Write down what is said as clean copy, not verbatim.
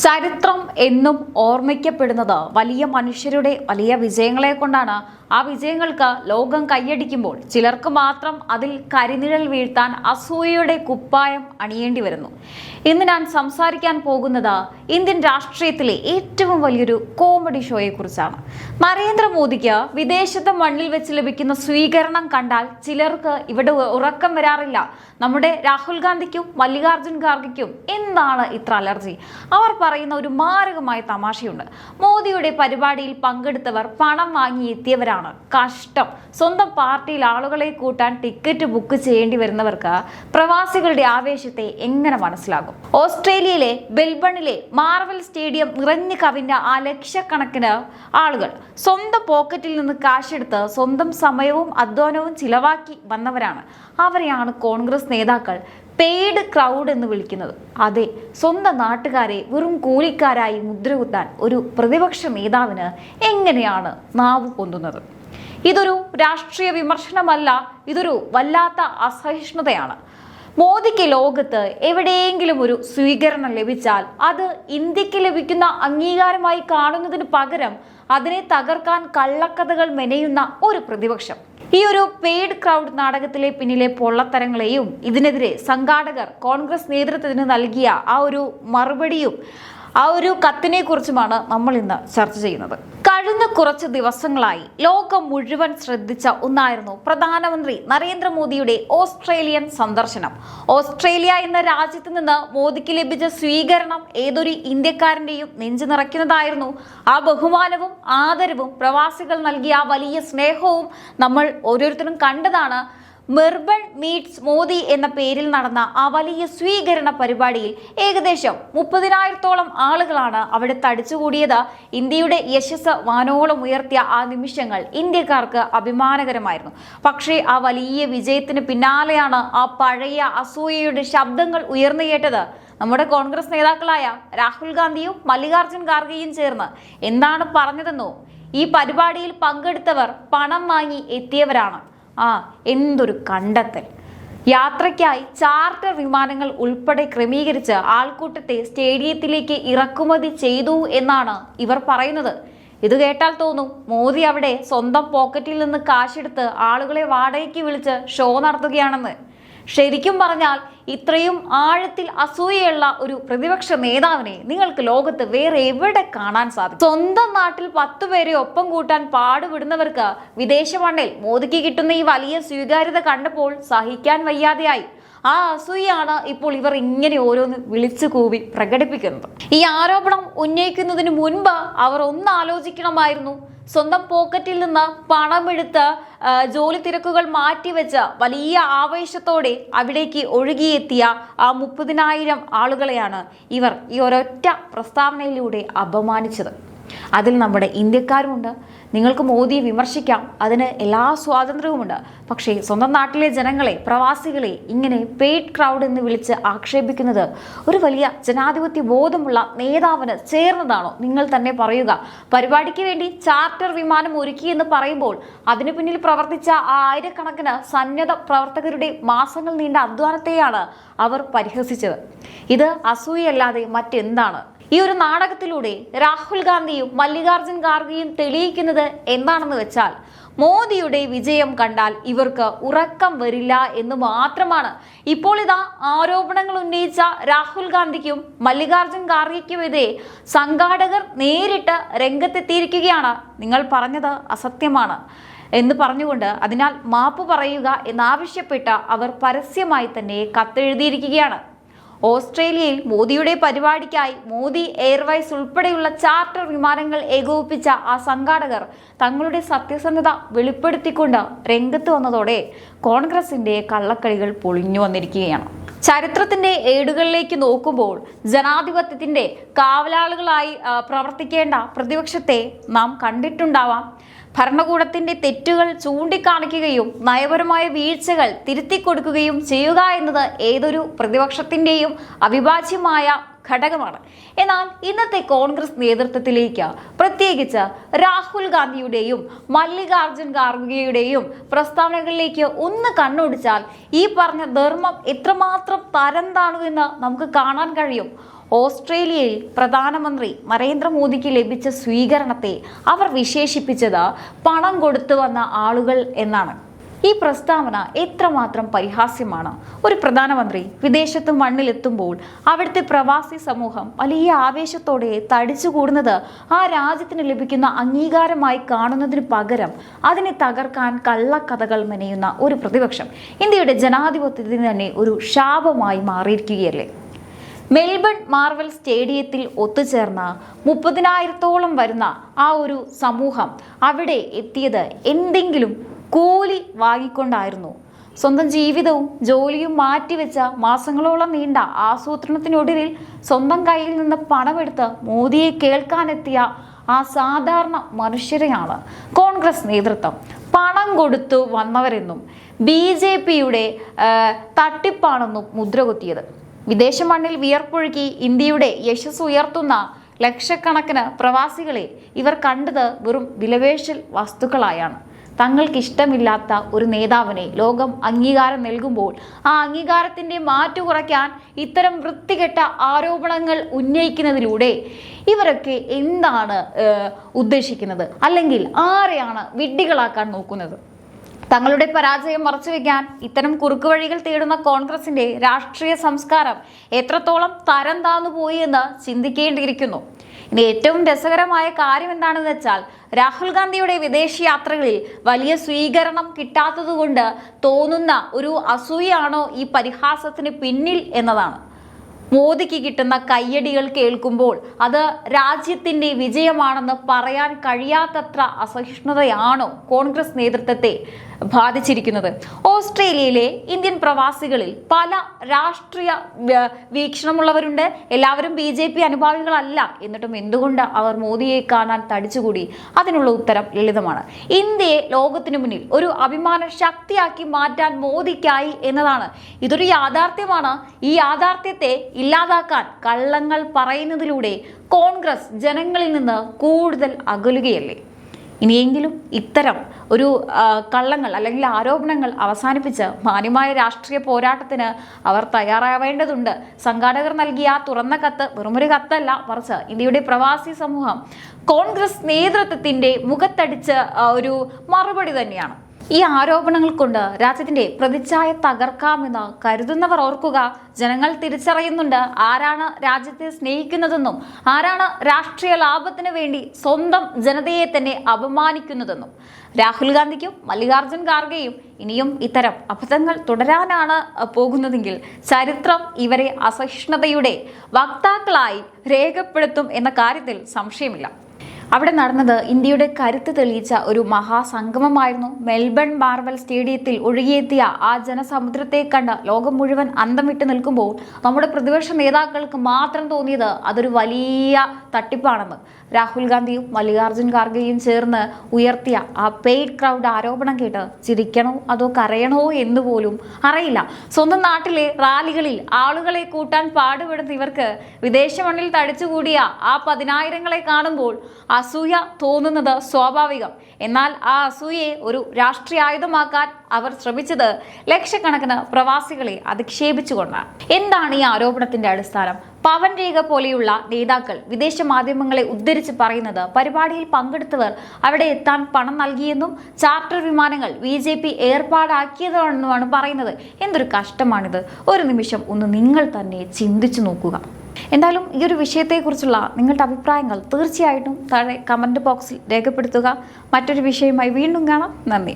ചരിത്രം എന്നും ഓർമ്മിക്കപ്പെടുന്നത് വലിയ മനുഷ്യരുടെ വലിയ വിജയങ്ങളെ കൊണ്ടാണ്. ആ വിജയങ്ങൾക്ക് ലോകം കൈയടിക്കുമ്പോൾ ചിലർക്ക് മാത്രം അതിൽ കരിനിഴൽ വീഴ്ത്താൻ അസൂയയുടെ കുപ്പായം അണിയേണ്ടി വരുന്നു. ഇന്ന് ഞാൻ സംസാരിക്കാൻ പോകുന്നത് ഇന്ത്യൻ രാഷ്ട്രീയത്തിലെ ഏറ്റവും വലിയൊരു കോമഡി ഷോയെ കുറിച്ചാണ്. നരേന്ദ്രമോദിക്ക് വിദേശത്തെ മണ്ണിൽ വെച്ച് ലഭിക്കുന്ന സ്വീകരണം കണ്ടാൽ ചിലർക്ക് ഇവിടെ ഉറക്കം വരാറില്ല. നമ്മുടെ രാഹുൽ ഗാന്ധിക്കും മല്ലികാർജുൻ ഖാർഗെക്കും എന്താണ് ഇത്ര അലർജി? അവർ പറയുന്ന ഒരു മാരകമായ തമാശയുണ്ട്. മോദിയുടെ പരിപാടിയിൽ പങ്കെടുത്തവർ പണം വാങ്ങി എത്തിയവരാണ്. കഷ്ടം. സ്വന്തം പാർട്ടിയിൽ ആളുകളെ കൂട്ടാൻ ടിക്കറ്റ് ബുക്ക് ചെയ്യേണ്ടി വരുന്നവർക്ക് പ്രവാസികളുടെ ആവേശത്തെ എങ്ങനെ മനസ്സിലാകും? ഓസ്ട്രേലിയയിലെ മെൽബണിലെ മാർവൽ സ്റ്റേഡിയം നിറഞ്ഞു കവിഞ്ഞ ആ ലക്ഷക്കണക്കിന് ആളുകൾ സ്വന്തം പോക്കറ്റിൽ നിന്ന് കാശെടുത്ത് സ്വന്തം സമയവും അധ്വാനവും ചിലവാക്കി വന്നവരാണ്. അവരെയാണ് കോൺഗ്രസ് നേതാക്കൾ പെയ്ഡ് ക്രൗഡ് എന്ന് വിളിക്കുന്നത്. അതെ, സ്വന്തം നാട്ടുകാരെ വെറും കൂലിക്കാരായി മുദ്രകുത്താൻ ഒരു പ്രതിപക്ഷ നേതാവിന് എങ്ങനെയാണ് നാവ് പൊന്തുന്നത്? ഇതൊരു രാഷ്ട്രീയ വിമർശനമല്ല, ഇതൊരു വല്ലാത്ത അസഹിഷ്ണുതയാണ്. മോദിക്ക് ലോകത്ത് എവിടെയെങ്കിലും ഒരു സ്വീകരണം ലഭിച്ചാൽ അത് ഇന്ത്യക്ക് ലഭിക്കുന്ന അംഗീകാരമായി കാണുന്നതിന് പകരം അതിനെ തകർക്കാൻ കള്ളക്കഥകൾ മെനയുന്ന ഒരു പ്രതിപക്ഷം. ഈ ഒരു പെയ്ഡ് ക്രൗഡ് നാടകത്തിലെ പിന്നിലെ പൊള്ളത്തരങ്ങളെയും ഇതിനെതിരെ സംഘാടകർ കോൺഗ്രസ് നേതൃത്വത്തിന് നൽകിയ ആ ഒരു മറുപടിയും ആ ഒരു കത്തിനെ കുറിച്ചുമാണ് നമ്മൾ ഇന്ന് ചർച്ച ചെയ്യുന്നത്. കഴിഞ്ഞ കുറച്ച് ദിവസങ്ങളായി ലോകം മുഴുവൻ ശ്രദ്ധിച്ച ഒന്നായിരുന്നു പ്രധാനമന്ത്രി നരേന്ദ്രമോദിയുടെ ഓസ്ട്രേലിയൻ സന്ദർശനം. ഓസ്ട്രേലിയ എന്ന രാജ്യത്ത് നിന്ന് മോദിക്ക് ലഭിച്ച സ്വീകരണം ഏതൊരു ഇന്ത്യക്കാരന്റെയും നെഞ്ചു നിറയ്ക്കുന്നതായിരുന്നു. ആ ബഹുമാനവും ആദരവും പ്രവാസികൾ നൽകിയ ആ വലിയ സ്നേഹവും നമ്മൾ ഓരോരുത്തരും കണ്ടതാണ്. മെർബൺ മീറ്റ്സ് മോദി എന്ന പേരിൽ നടന്ന ആ വലിയ സ്വീകരണ പരിപാടിയിൽ ഏകദേശം 30,000-ഓളം ആളുകളാണ് അവിടെ തടിച്ചുകൂടിയത്. ഇന്ത്യയുടെ യശസ് വാനോളം ഉയർത്തിയ ആ നിമിഷങ്ങൾ ഇന്ത്യക്കാർക്ക് അഭിമാനകരമായിരുന്നു. പക്ഷേ ആ വലിയ വിജയത്തിന് പിന്നാലെയാണ് ആ പഴയ അസൂയയുടെ ശബ്ദങ്ങൾ ഉയർന്നു കേട്ടത്. നമ്മുടെ കോൺഗ്രസ് നേതാക്കളായ രാഹുൽ ഗാന്ധിയും മല്ലികാർജുൻ ഖാർഗെയും ചേർന്ന് എന്താണ് പറഞ്ഞതെന്നോ? ഈ പരിപാടിയിൽ പങ്കെടുത്തവർ പണം വാങ്ങി എത്തിയവരാണ്. എന്തൊരു കണ്ടെത്തൽ! യാത്രയ്ക്കായി ചാർട്ടർ വിമാനങ്ങൾ ഉൾപ്പെടെ ക്രമീകരിച്ച് ആൾക്കൂട്ടത്തെ സ്റ്റേഡിയത്തിലേക്ക് ഇറക്കുമതി ചെയ്തു എന്നാണ് ഇവർ പറയുന്നത്. ഇത് കേട്ടാൽ തോന്നും മോദി അവിടെ സ്വന്തം പോക്കറ്റിൽ നിന്ന് കാശെടുത്ത് ആളുകളെ വാടകയ്ക്ക് വിളിച്ച് ഷോ നടത്തുകയാണെന്ന്. ശരിക്കും പറഞ്ഞാൽ ഇത്രയും ആഴത്തിൽ അസൂയയുള്ള ഒരു പ്രതിപക്ഷ നേതാവിനെ നിങ്ങൾക്ക് ലോകത്ത് വേറെ എവിടെ കാണാൻ സാധിക്കും? സ്വന്തം നാട്ടിൽ 10 പേരെ ഒപ്പം കൂട്ടാൻ പാടുപെടുന്നവർക്ക് വിദേശ മണ്ണിൽ മോദിക്ക് കിട്ടുന്ന ഈ വലിയ സ്വീകാര്യത കണ്ടപ്പോൾ സഹിക്കാൻ വയ്യാതെയായി. ആ അസൂയാണ് ഇപ്പോൾ ഇവർ ഇങ്ങനെ ഓരോന്ന് വിളിച്ചു കൂവി പ്രകടിപ്പിക്കുന്നത്. ഈ ആരോപണം ഉന്നയിക്കുന്നതിന് മുൻപ് അവർ ഒന്ന് ആലോചിക്കണമായിരുന്നു. സ്വന്തം പോക്കറ്റിൽ നിന്ന് പണമെടുത്ത് ജോലി തിരക്കുകൾ മാറ്റിവെച്ച് വലിയ ആവേശത്തോടെ അവിടേക്ക് ഒഴുകിയെത്തിയ ആ 30,000 ആളുകളെയാണ് ഇവർ ഈ ഒരൊറ്റ പ്രസ്താവനയിലൂടെ അപമാനിച്ചത്. അതിൽ നമ്മുടെ ഇന്ത്യക്കാരുമുണ്ട്. നിങ്ങൾക്ക് മോദിയെ വിമർശിക്കാം, അതിന് എല്ലാ സ്വാതന്ത്ര്യവുമുണ്ട്. പക്ഷേ സ്വന്തം നാട്ടിലെ ജനങ്ങളെ, പ്രവാസികളെ ഇങ്ങനെ പെയ്ഡ് ക്രൗഡ് എന്ന് വിളിച്ച് ആക്ഷേപിക്കുന്നത് ഒരു വലിയ ജനാധിപത്യ ബോധമുള്ള നേതാവിന് ചേർന്നതാണോ? നിങ്ങൾ തന്നെ പറയുക. പരിപാടിക്ക് വേണ്ടി ചാർട്ടർ വിമാനം ഒരുക്കി എന്ന് പറയുമ്പോൾ അതിനു പിന്നിൽ പ്രവർത്തിച്ച ആയിരക്കണക്കിന് സന്നദ്ധ പ്രവർത്തകരുടെ മാസങ്ങൾ നീണ്ട അധ്വാനത്തെയാണ് അവർ പരിഹസിച്ചത്. ഇത് അസൂയല്ലാതെ മറ്റെന്താണ്? ഈ ഒരു നാടകത്തിലൂടെ രാഹുൽ ഗാന്ധിയും മല്ലികാർജുൻ ഖാർഗെയും തെളിയിക്കുന്നത് എന്താണെന്ന് വെച്ചാൽ മോദിയുടെ വിജയം കണ്ടാൽ ഇവർക്ക് ഉറക്കം വരില്ല എന്ന് മാത്രമാണ്. ഇപ്പോൾ ഇതാ ആരോപണങ്ങൾ ഉന്നയിച്ച രാഹുൽ ഗാന്ധിക്കും മല്ലികാർജുൻ ഖാർഗെക്കുമെതിരെ സംഘാടകർ നേരിട്ട് രംഗത്തെത്തിയിരിക്കുകയാണ്. നിങ്ങൾ പറഞ്ഞത് അസത്യമാണ് എന്ന് പറഞ്ഞുകൊണ്ട് അതിനാൽ മാപ്പ് പറയുക എന്നാവശ്യപ്പെട്ട് അവർ പരസ്യമായി തന്നെ കത്തെഴുതിയിരിക്കുകയാണ്. ഓസ്ട്രേലിയയിൽ മോദിയുടെ പരിപാടിക്കായി മോദി എയർവൈസ് ഉൾപ്പെടെയുള്ള ചാർട്ടർ വിമാനങ്ങൾ ഏകോപിപ്പിച്ച ആ സംഘാടകർ തങ്ങളുടെ സത്യസന്ധത വെളിപ്പെടുത്തിക്കൊണ്ട് രംഗത്ത് വന്നതോടെ കോൺഗ്രസിന്റെ കള്ളക്കളികൾ പൊളിഞ്ഞു വന്നിരിക്കുകയാണ്. ചരിത്രത്തിന്റെ ഏടുകളിലേക്ക് നോക്കുമ്പോൾ ജനാധിപത്യത്തിന്റെ കാവലാളുകളായി പ്രവർത്തിക്കേണ്ട പ്രതിപക്ഷത്തെ നാം കണ്ടിട്ടുണ്ടാവാം. ഭരണകൂടത്തിന്റെ തെറ്റുകൾ ചൂണ്ടിക്കാണിക്കുകയും നയപരമായ വീഴ്ചകൾ തിരുത്തിക്കൊടുക്കുകയും ചെയ്യുക എന്നത് ഏതൊരു പ്രതിപക്ഷത്തിന്റെയും അവിഭാജ്യമായ ഘടകമാണ്. എന്നാൽ ഇന്നത്തെ കോൺഗ്രസ് നേതൃത്വത്തിലേക്ക്, പ്രത്യേകിച്ച് രാഹുൽ ഗാന്ധിയുടെയും മല്ലികാർജുൻ ഖാർഗെയുടെയും പ്രസ്താവനകളിലേക്ക് ഒന്ന് കണ്ണോടിച്ചാൽ ഈ പറഞ്ഞ ധർമ്മം എത്രമാത്രം തരം താണു എന്ന് നമുക്ക് കാണാൻ കഴിയും. ഓസ്ട്രേലിയയിൽ പ്രധാനമന്ത്രി നരേന്ദ്രമോദിക്ക് ലഭിച്ച സ്വീകരണത്തെ അവർ വിശേഷിപ്പിച്ചത് പണം കൊടുത്തു വന്ന ആളുകൾ എന്നാണ്. ഈ പ്രസ്താവന എത്രമാത്രം പരിഹാസ്യമാണ്. ഒരു പ്രധാനമന്ത്രി വിദേശത്ത് മണ്ണിലെത്തുമ്പോൾ അവിടുത്തെ പ്രവാസി സമൂഹം വലിയ ആവേശത്തോടെ തടിച്ചുകൂടുന്നത് ആ രാജ്യത്തിന് ലഭിക്കുന്ന അംഗീകാരമായി കാണുന്നതിന് പകരം അതിനെ തകർക്കാൻ കള്ളക്കഥകൾ മെനയുന്ന ഒരു പ്രതിപക്ഷം ഇന്ത്യയുടെ ജനാധിപത്യത്തിന് തന്നെ ഒരു ശാപമായി മാറിയിരിക്കുകയല്ലേ. മെൽബൺ മാർവൽ സ്റ്റേഡിയത്തിൽ ഒത്തുചേർന്ന 30,000-ഓളം വരുന്ന ആ ഒരു സമൂഹം അവിടെ എത്തിയത് എന്തെങ്കിലും കൂലി വാങ്ങിക്കൊണ്ടായിരുന്നു. സ്വന്തം ജീവിതവും ജോലിയും മാറ്റിവെച്ച മാസങ്ങളോളം നീണ്ട ആസൂത്രണത്തിനൊടുവിൽ സ്വന്തം കയ്യിൽ നിന്ന് പണമെടുത്ത് മോദിയെ കേൾക്കാനെത്തിയ ആ സാധാരണ മനുഷ്യരെയാണ് കോൺഗ്രസ് നേതൃത്വം പണം കൊടുത്തു വന്നവരെന്നും BJPയുടെ തട്ടിപ്പാണെന്നും മുദ്രകുത്തിയത്. വിദേശ മണ്ണിൽ വിയർപ്പൊഴുക്കി ഇന്ത്യയുടെ യശസ് ഉയർത്തുന്ന ലക്ഷക്കണക്കിന് പ്രവാസികളെ ഇവർ കണ്ടത് വെറും വിലപേശൽ വസ്തുക്കളായാണ്. തങ്ങൾക്കിഷ്ടമില്ലാത്ത ഒരു നേതാവിനെ ലോകം അംഗീകാരം നൽകുമ്പോൾ ആ അംഗീകാരത്തിൻ്റെ മാറ്റു കുറയ്ക്കാൻ ഇത്തരം വൃത്തികെട്ട ആരോപണങ്ങൾ ഉന്നയിക്കുന്നതിലൂടെ ഇവരൊക്കെ എന്താണ് ഉദ്ദേശിക്കുന്നത്? അല്ലെങ്കിൽ ആരെയാണ് വിഡ്ഢികളാക്കാൻ നോക്കുന്നത്? തങ്ങളുടെ പരാജയം മറച്ചുവെക്കാൻ ഇത്തരം കുറുക്കുവഴികൾ തേടുന്ന കോൺഗ്രസിന്റെ രാഷ്ട്രീയ സംസ്കാരം എത്രത്തോളം തരം താന്നു പോയി എന്ന് ചിന്തിക്കേണ്ടിയിരിക്കുന്നു. ഇനി ഏറ്റവും രസകരമായ കാര്യം എന്താണെന്ന് വെച്ചാൽ രാഹുൽ ഗാന്ധിയുടെ വിദേശ യാത്രകളിൽ വലിയ സ്വീകരണം കിട്ടാത്തതുകൊണ്ട് തോന്നുന്ന ഒരു അസൂയാണോ ഈ പരിഹാസത്തിന് പിന്നിൽ എന്നതാണ്. മോദിക്ക് കിട്ടുന്ന കയ്യടികൾ കേൾക്കുമ്പോൾ അത് രാജ്യത്തിന്റെ വിജയമാണെന്ന് പറയാൻ കഴിയാത്തത്ര അസഹിഷ്ണുതയാണോ കോൺഗ്രസ് നേതൃത്വത്തെ ബാധിച്ചിരിക്കുന്നത്? ഓസ്ട്രേലിയയിലെ ഇന്ത്യൻ പ്രവാസികളിൽ പല രാഷ്ട്രീയ വീക്ഷണമുള്ളവരുണ്ട്. എല്ലാവരും BJP അനുഭാവികളല്ല. എന്നിട്ടും എന്തുകൊണ്ട് അവർ മോദിയെ കാണാൻ തടിച്ചുകൂടി? അതിനുള്ള ഉത്തരം ലളിതമാണ്. ഇന്ത്യയെ ലോകത്തിനു മുന്നിൽ ഒരു അഭിമാന ശക്തിയാക്കി മാറ്റാൻ മോദിക്കായി എന്നതാണ്. ഇതൊരു യാഥാർത്ഥ്യമാണ്. ഈ യാഥാർത്ഥ്യത്തെ ഇല്ലാതാക്കാൻ കള്ളങ്ങൾ പറയുന്നതിലൂടെ കോൺഗ്രസ് ജനങ്ങളിൽ നിന്ന് കൂടുതൽ അകലുകയല്ലേ? ഇനിയെങ്കിലും ഇത്തരം ഒരു കള്ളങ്ങൾ അല്ലെങ്കിൽ ആരോപണങ്ങൾ അവസാനിപ്പിച്ച് മാന്യമായ രാഷ്ട്രീയ പോരാട്ടത്തിന് അവർ തയ്യാറാവേണ്ടതുണ്ട്. സംഘാടകർ നൽകിയ തുറന്ന കത്ത് വെറുമൊരു കത്തല്ല, മറിച്ച് ഇന്ത്യയുടെ പ്രവാസി സമൂഹം കോൺഗ്രസ് നേതൃത്വത്തിന്റെ മുഖത്തടിച്ച ഒരു മറുപടി തന്നെയാണ്. ഈ ആരോപണങ്ങൾ കൊണ്ട് രാജ്യത്തിന്റെ പ്രതിച്ഛായ തകർക്കാമെന്ന് കരുതുന്നവർ ഓർക്കുക, ജനങ്ങൾ തിരിച്ചറിയുന്നുണ്ട് ആരാണ് രാജ്യത്തെ സ്നേഹിക്കുന്നതെന്നും ആരാണ് രാഷ്ട്രീയ ലാഭത്തിന് വേണ്ടി സ്വന്തം ജനതയെ തന്നെ അപമാനിക്കുന്നതെന്നും. രാഹുൽ ഗാന്ധിക്കും മല്ലികാർജുൻ ഖാർഗെയും ഇനിയും ഇത്തരം അബദ്ധങ്ങൾ തുടരാനാണ് പോകുന്നതെങ്കിൽ ചരിത്രം ഇവരെ അസഹിഷ്ണുതയുടെ വക്താക്കളായി രേഖപ്പെടുത്തും എന്ന കാര്യത്തിൽ സംശയമില്ല. അവിടെ നടന്നത് ഇന്ത്യയുടെ കരുത്ത് തെളിയിച്ച ഒരു മഹാസംഗമമായിരുന്നു. മെൽബൺ മാർവൽ സ്റ്റേഡിയത്തിൽ ഒഴുകിയെത്തിയ ആ ജനസമുദ്രത്തെ കണ്ട് ലോകം മുഴുവൻ അന്തം വിട്ട് നിൽക്കുമ്പോൾ നമ്മുടെ പ്രതിപക്ഷ നേതാക്കൾക്ക് മാത്രം തോന്നിയത് അതൊരു വലിയ തട്ടിപ്പാണെന്ന്. രാഹുൽ ഗാന്ധിയും മല്ലികാർജുൻ ഖാർഗെയും ചേർന്ന് ഉയർത്തിയ ആ പെയ്ഡ് ക്രൗഡ് ആരോപണം കേട്ട് ചിരിക്കണോ അതോ കരയണോ എന്ന് പോലും അറിയില്ല. സ്വന്തം നാട്ടിലെ റാലികളിൽ ആളുകളെ കൂട്ടാൻ പാടുപെടുന്ന ഇവർക്ക് വിദേശ മണ്ണിൽ തടിച്ചുകൂടിയ ആ 10,000-ങ്ങളെ കാണുമ്പോൾ അസൂയ തോന്നുന്നത് സ്വാഭാവികം. എന്നാൽ ആ അസൂയയെ ഒരു രാഷ്ട്രീയ ആയുധമാക്കാൻ അവർ ശ്രമിച്ചത് ലക്ഷക്കണക്കിന് പ്രവാസികളെ അധിക്ഷേപിച്ചുകൊണ്ടാണ്. എന്താണ് ഈ ആരോപണത്തിന്റെ അടിസ്ഥാനം? പവൻ രേഖ പോലെയുള്ള നേതാക്കൾ വിദേശ മാധ്യമങ്ങളെ ഉദ്ധരിച്ച് പറയുന്നത് പരിപാടിയിൽ പങ്കെടുത്തവർ അവിടെ എത്താൻ പണം നൽകിയെന്നും ചാർട്ടർ വിമാനങ്ങൾ BJP ഏർപ്പാടാക്കിയതാണെന്നുമാണ് പറയുന്നത്. എന്തൊരു കഷ്ടമാണിത്! ഒരു നിമിഷം ഒന്ന് നിങ്ങൾ തന്നെ ചിന്തിച്ചു നോക്കുക. എന്തായാലും ഈ ഒരു വിഷയത്തെക്കുറിച്ചുള്ള നിങ്ങളുടെ അഭിപ്രായങ്ങൾ തീർച്ചയായിട്ടും താഴെ കമൻറ്റ് ബോക്സിൽ രേഖപ്പെടുത്തുക. മറ്റൊരു വിഷയമായി വീണ്ടും കാണാം. നന്ദി.